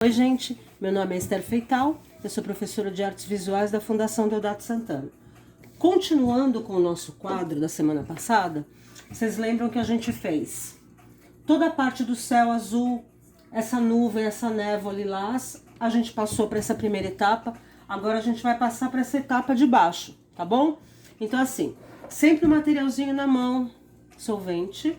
Oi, gente, meu nome é Esther Feital, eu sou professora de Artes Visuais da Fundação Deodato Santana. Continuando com o nosso quadro da semana passada, vocês lembram que a gente fez toda a parte do céu azul, essa nuvem, essa névoa lilás, a gente passou para essa primeira etapa, agora a gente vai passar para essa etapa de baixo, tá bom? Então assim, sempre o materialzinho na mão, solvente,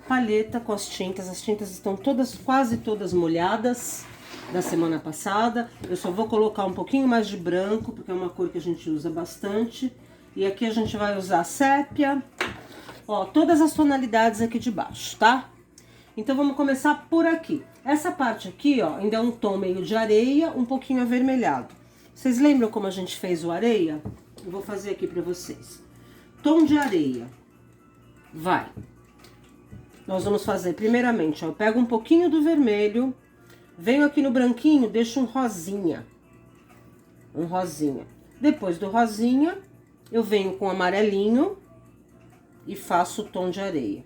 palheta com as tintas estão todas, quase todas molhadas da semana passada. Eu só vou colocar um pouquinho mais de branco, porque é uma cor que a gente usa bastante. E aqui a gente vai usar sépia, ó, todas as tonalidades aqui de baixo, tá? Então vamos começar por aqui. Essa parte aqui, ó, ainda é um tom meio de areia, um pouquinho avermelhado. Vocês lembram como a gente fez o areia? Eu vou fazer aqui pra vocês. Tom de areia. Vai. Nós vamos fazer primeiramente, ó, eu pego um pouquinho do vermelho, venho aqui no branquinho, deixo um rosinha. Um rosinha. Depois do rosinha, eu venho com amarelinho e faço o tom de areia.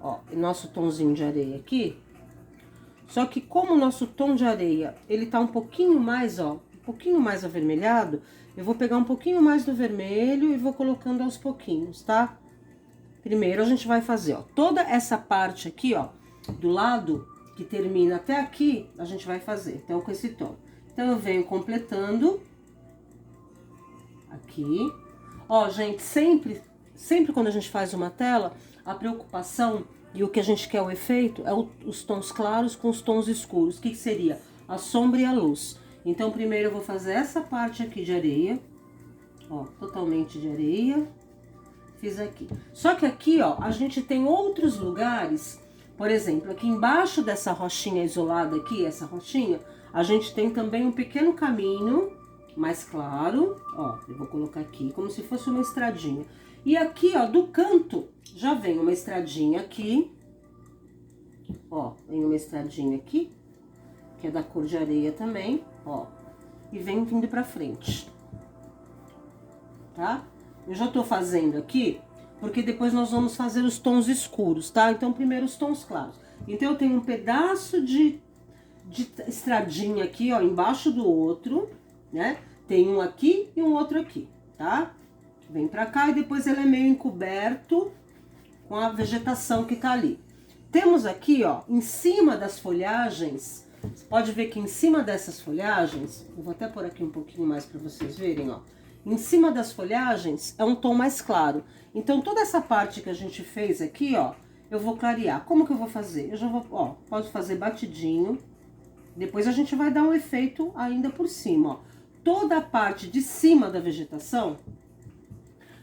Ó, nosso tomzinho de areia aqui. Só que como o nosso tom de areia, ele tá um pouquinho mais, ó, um pouquinho mais avermelhado, eu vou pegar um pouquinho mais do vermelho e vou colocando aos pouquinhos, tá? Primeiro a gente vai fazer, ó, toda essa parte aqui, ó, do lado que termina até aqui, a gente vai fazer, então, com esse tom. Então, eu venho completando aqui. Ó, gente, sempre quando a gente faz uma tela, a preocupação e o que a gente quer o efeito é os tons claros com os tons escuros. O que seria? A sombra e a luz. Então, primeiro eu vou fazer essa parte aqui de areia, ó, totalmente de areia. Fiz aqui. Só que aqui, ó, a gente tem outros lugares, por exemplo, aqui embaixo dessa rochinha isolada aqui, essa rochinha, a gente tem também um pequeno caminho mais claro, ó, eu vou colocar aqui como se fosse uma estradinha. E aqui, ó, do canto, já vem uma estradinha aqui, ó, vem uma estradinha aqui, que é da cor de areia também, ó, e vem vindo pra frente, tá? Eu já tô fazendo aqui, porque depois nós vamos fazer os tons escuros, tá? Então, primeiro os tons claros. Então, eu tenho um pedaço de estradinha aqui, ó, embaixo do outro, né? Tem um aqui e um outro aqui, tá? Vem pra cá e depois ele é meio encoberto com a vegetação que tá ali. Temos aqui, ó, em cima das folhagens, você pode ver que em cima dessas folhagens, eu vou até pôr aqui um pouquinho mais pra vocês verem, ó. Em cima das folhagens é um tom mais claro. Então, toda essa parte que a gente fez aqui, ó, eu vou clarear. Como que eu vou fazer? Eu já vou, ó, posso fazer batidinho. Depois a gente vai dar um efeito ainda por cima, ó. Toda a parte de cima da vegetação,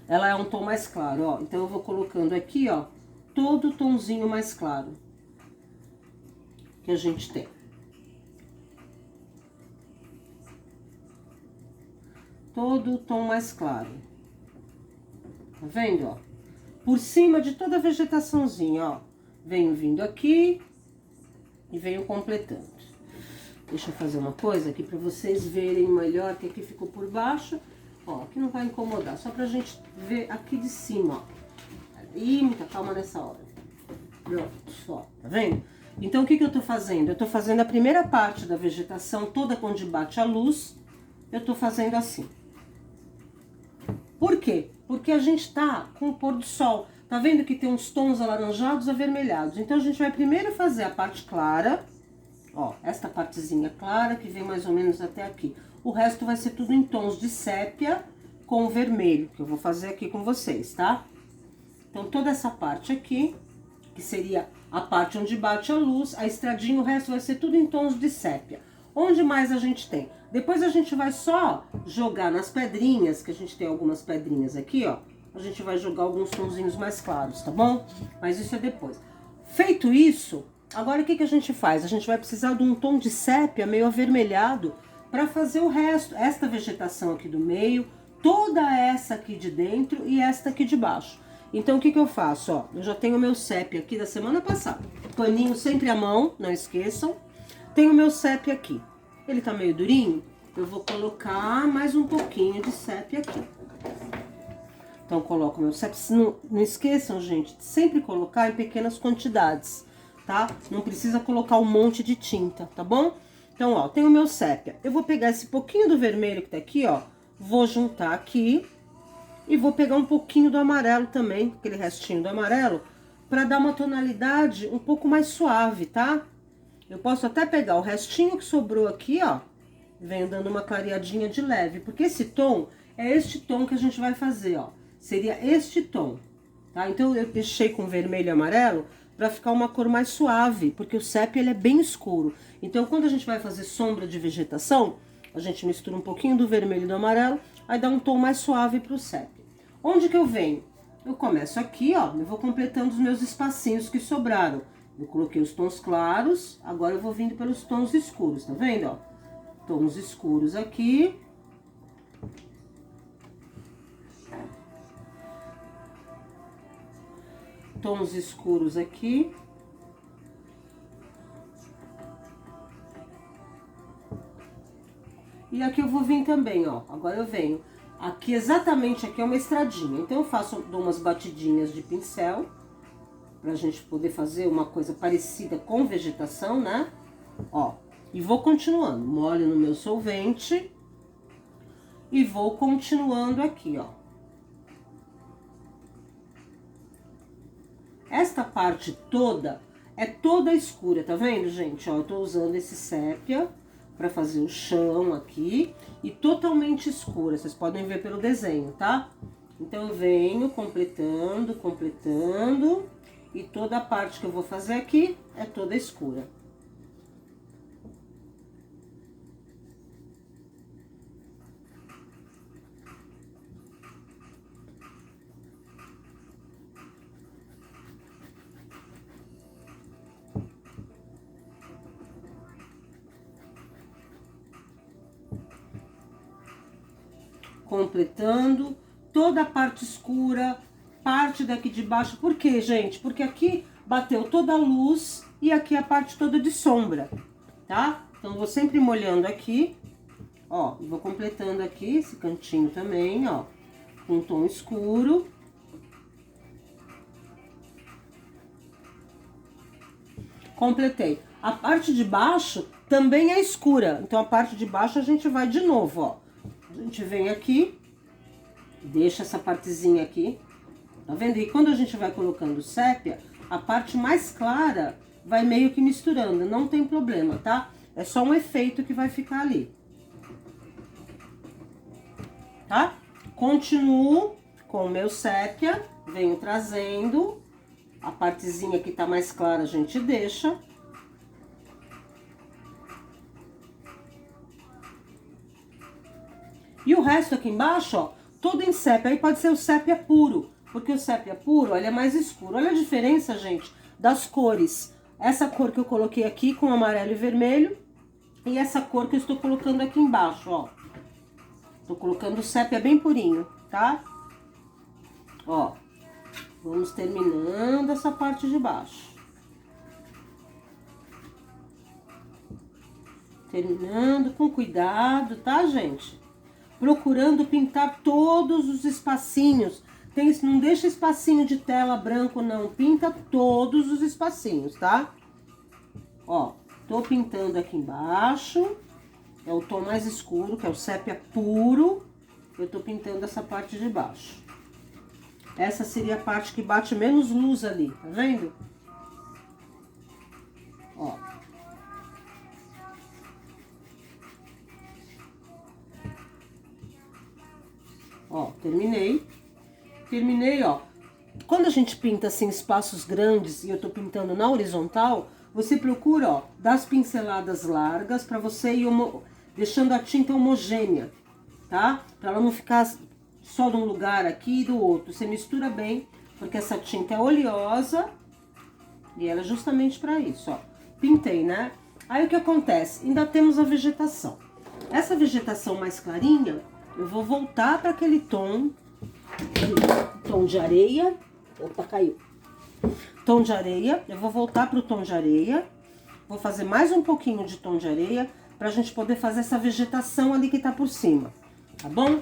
ela é um tom mais claro, ó. Então, eu vou colocando aqui, ó, todo o tomzinho mais claro que a gente tem. Todo o tom mais claro. Tá vendo, ó? Por cima de toda a vegetaçãozinha, ó. Venho vindo aqui e venho completando. Deixa eu fazer uma coisa aqui pra vocês verem melhor, que aqui ficou por baixo. Ó, aqui não vai incomodar, só pra gente ver aqui de cima, ó. Ih, muita calma nessa hora. Pronto, ó, tá vendo? Então, o que eu tô fazendo? Eu tô fazendo a primeira parte da vegetação toda onde bate a luz, eu tô fazendo assim. Por quê? Porque a gente tá com o pôr do sol. Tá vendo que tem uns tons alaranjados, avermelhados. Então, a gente vai primeiro fazer a parte clara. Ó, esta partezinha clara, que vem mais ou menos até aqui. O resto vai ser tudo em tons de sépia com vermelho, que eu vou fazer aqui com vocês, tá? Então, toda essa parte aqui, que seria a parte onde bate a luz, a estradinha, o resto vai ser tudo em tons de sépia. Onde mais a gente tem? Depois a gente vai só jogar nas pedrinhas, que a gente tem algumas pedrinhas aqui, ó. A gente vai jogar alguns tonzinhos mais claros, tá bom? Mas isso é depois. Feito isso, agora o que a gente faz? A gente vai precisar de um tom de sépia meio avermelhado para fazer o resto. Esta vegetação aqui do meio, toda essa aqui de dentro e esta aqui de baixo. Então, o que eu faço? Ó, eu já tenho o meu sépia aqui da semana passada. Paninho sempre à mão, não esqueçam. Tenho o meu sépia aqui. Ele tá meio durinho, eu vou colocar mais um pouquinho de sépia aqui. Então, coloco o meu sépia. Não esqueçam, gente, de sempre colocar em pequenas quantidades, tá? Não precisa colocar um monte de tinta, tá bom? Então, ó, tem o meu sépia. Eu vou pegar esse pouquinho do vermelho que tá aqui, ó, vou juntar aqui e vou pegar um pouquinho do amarelo também, aquele restinho do amarelo, pra dar uma tonalidade um pouco mais suave, tá? Eu posso até pegar o restinho que sobrou aqui, ó, venho dando uma clareadinha de leve, porque esse tom é este tom que a gente vai fazer, ó. Seria este tom, tá? Então, eu deixei com vermelho e amarelo pra ficar uma cor mais suave, porque o sépia, ele é bem escuro. Então, quando a gente vai fazer sombra de vegetação, a gente mistura um pouquinho do vermelho e do amarelo, aí dá um tom mais suave pro sépia. Onde que eu venho? Eu começo aqui, ó, eu vou completando os meus espacinhos que sobraram. Eu coloquei os tons claros, agora eu vou vindo pelos tons escuros, tá vendo, ó? Tons escuros aqui. Tons escuros aqui. E aqui eu vou vir também, ó. Agora eu venho. Aqui, exatamente aqui é uma estradinha. Então, eu dou umas batidinhas de pincel. Pra gente poder fazer uma coisa parecida com vegetação, né? Ó. E vou continuando. Molho no meu solvente. E vou continuando aqui, ó. Esta parte toda é toda escura, tá vendo, gente? Ó, eu tô usando esse sépia pra fazer o chão aqui e totalmente escura. Vocês podem ver pelo desenho, tá? Então, eu venho completando, completando e toda a parte que eu vou fazer aqui é toda escura. Completando toda a parte escura, parte daqui de baixo. Por quê, gente? Porque aqui bateu toda a luz e aqui a parte toda de sombra, tá? Então, eu vou sempre molhando aqui, ó, e vou completando aqui esse cantinho também, ó, com um tom escuro. Completei. A parte de baixo também é escura, então a parte de baixo a gente vai de novo, ó. A gente vem aqui, deixa essa partezinha aqui, tá vendo? E quando a gente vai colocando sépia, a parte mais clara vai meio que misturando, não tem problema, tá? É só um efeito que vai ficar ali. Tá? Continuo com o meu sépia, venho trazendo, a partezinha que tá mais clara a gente deixa. E o resto aqui embaixo, ó, todo em sépia. Aí pode ser o sépia puro, porque o sépia puro, ó, ele é mais escuro. Olha a diferença, gente, das cores. Essa cor que eu coloquei aqui com amarelo e vermelho e essa cor que eu estou colocando aqui embaixo, ó. Tô colocando o sépia bem purinho, tá? Ó, vamos terminando essa parte de baixo. Terminando com cuidado, tá, gente? Procurando pintar todos os espacinhos. Não deixa espacinho de tela branco, não. Pinta todos os espacinhos, tá? Ó, tô pintando aqui embaixo. É o tom mais escuro, que é o sépia puro. Eu tô pintando essa parte de baixo. Essa seria a parte que bate menos luz ali, tá vendo? Ó. Ó, terminei. Terminei, ó. Quando a gente pinta assim espaços grandes e eu tô pintando na horizontal, você procura, ó, dar as pinceladas largas pra você ir deixando a tinta homogênea, tá? Pra ela não ficar só de um lugar aqui e do outro. Você mistura bem, porque essa tinta é oleosa e ela é justamente pra isso, ó. Pintei, né? Aí o que acontece? Ainda temos a vegetação. Essa vegetação mais clarinha, eu vou voltar para aquele tom de areia. Opa, caiu. Tom de areia, eu vou voltar pro tom de areia. Vou fazer mais um pouquinho de tom de areia pra gente poder fazer essa vegetação ali que tá por cima, tá bom?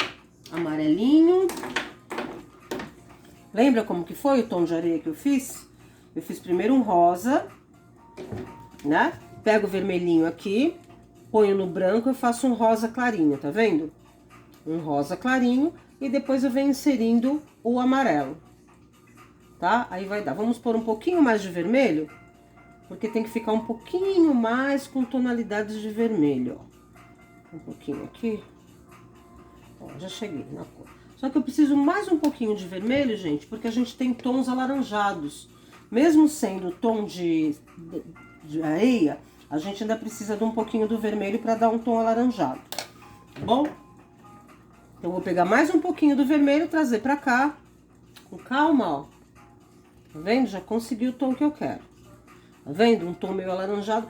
Amarelinho. Lembra como que foi o tom de areia que eu fiz? Eu fiz primeiro um rosa, né? Pego o vermelhinho aqui, ponho no branco, eu faço um rosa clarinho, tá vendo? Um rosa clarinho e depois eu venho inserindo o amarelo, tá? Aí vai dar, vamos pôr um pouquinho mais de vermelho, porque tem que ficar um pouquinho mais com tonalidades de vermelho, ó. Um pouquinho aqui, ó, já cheguei na cor. Só que eu preciso mais um pouquinho de vermelho, gente, porque a gente tem tons alaranjados. Mesmo sendo tom de areia, a gente ainda precisa de um pouquinho do vermelho para dar um tom alaranjado, tá bom? Então, eu vou pegar mais um pouquinho do vermelho, trazer pra cá, com calma, ó. Tá vendo? Já consegui o tom que eu quero. Tá vendo? Um tom meio alaranjado.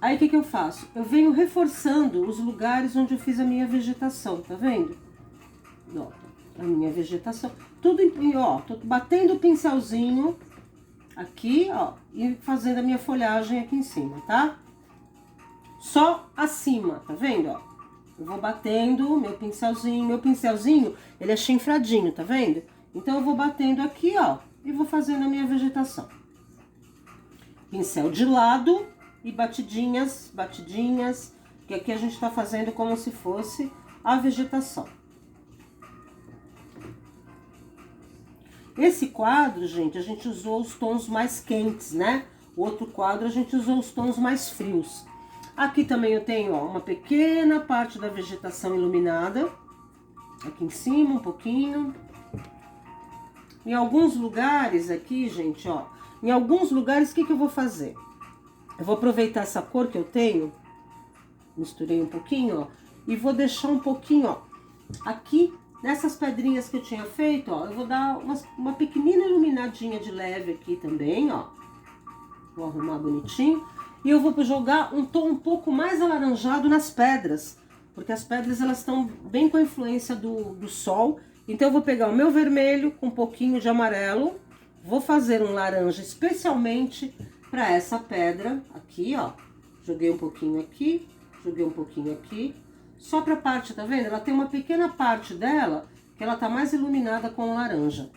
Aí, o que que eu faço? Eu venho reforçando os lugares onde eu fiz a minha vegetação, tá vendo? Ó, a minha vegetação. Tudo em, ó, tô batendo o pincelzinho aqui, ó, e fazendo a minha folhagem aqui em cima, tá? Só acima, tá vendo, ó? Eu vou batendo meu pincelzinho, ele é chinfradinho, tá vendo? Então, eu vou batendo aqui, ó, e vou fazendo a minha vegetação. Pincel de lado e batidinhas, que aqui a gente tá fazendo como se fosse a vegetação. Esse quadro, gente, a gente usou os tons mais quentes, né? O outro quadro a gente usou os tons mais frios. Aqui também eu tenho, ó, uma pequena parte da vegetação iluminada. Aqui em cima, um pouquinho. Em alguns lugares aqui, gente, ó. Em alguns lugares, o que que eu vou fazer? Eu vou aproveitar essa cor que eu tenho. Misturei um pouquinho, ó. E vou deixar um pouquinho, ó. Aqui, nessas pedrinhas que eu tinha feito, ó. Eu vou dar uma pequenina iluminadinha de leve aqui também, ó. Vou arrumar bonitinho. E eu vou jogar um tom um pouco mais alaranjado nas pedras, porque as pedras elas estão bem com a influência do sol. Então eu vou pegar o meu vermelho com um pouquinho de amarelo, vou fazer um laranja especialmente para essa pedra aqui, ó. Joguei um pouquinho aqui, joguei um pouquinho aqui, só para a parte, tá vendo? Ela tem uma pequena parte dela que ela tá mais iluminada com laranja,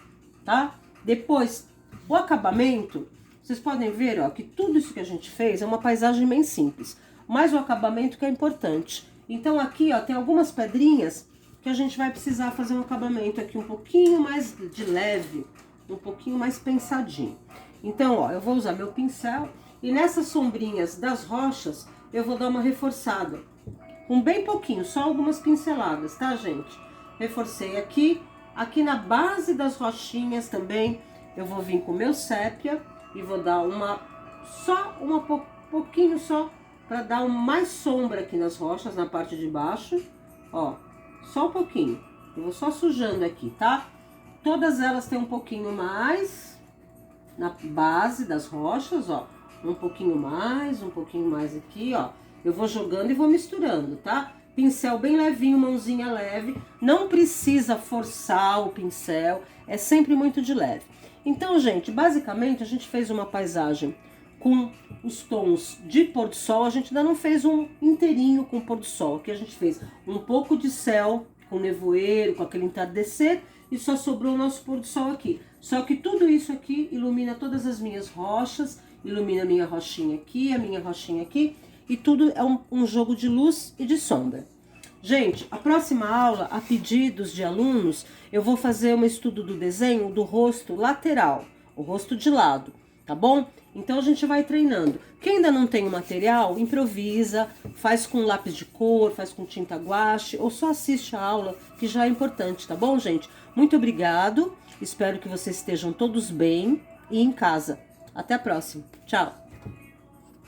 tá? Depois, o acabamento... Vocês podem ver, ó, que tudo isso que a gente fez é uma paisagem bem simples, mas o acabamento que é importante. Então aqui, ó, tem algumas pedrinhas que a gente vai precisar fazer um acabamento aqui um pouquinho mais de leve, um pouquinho mais pensadinho. Então, ó, eu vou usar meu pincel e nessas sombrinhas das rochas eu vou dar uma reforçada. Com bem pouquinho, só algumas pinceladas, tá, gente? Reforcei aqui, aqui na base das rochinhas também eu vou vir com o meu sépia. E vou dar pouquinho só, para dar mais sombra aqui nas rochas, na parte de baixo, ó, só um pouquinho. Eu vou só sujando aqui, tá? Todas elas têm um pouquinho mais na base das rochas, ó, um pouquinho mais aqui, ó. Eu vou jogando e vou misturando, tá? Pincel bem levinho, mãozinha leve, não precisa forçar o pincel, é sempre muito de leve. Então, gente, basicamente a gente fez uma paisagem com os tons de pôr do sol. A gente ainda não fez um inteirinho com pôr do sol. Aqui a gente fez um pouco de céu com nevoeiro, com aquele entardecer e só sobrou o nosso pôr do sol aqui. Só que tudo isso aqui ilumina todas as minhas rochas, ilumina a minha rochinha aqui, a minha rochinha aqui e tudo é um jogo de luz e de sombra. Gente, a próxima aula, a pedidos de alunos, eu vou fazer um estudo do desenho do rosto lateral, o rosto de lado, tá bom? Então a gente vai treinando. Quem ainda não tem o material, improvisa, faz com lápis de cor, faz com tinta guache, ou só assiste a aula, que já é importante, tá bom, gente? Muito obrigado, espero que vocês estejam todos bem e em casa. Até a próxima. Tchau!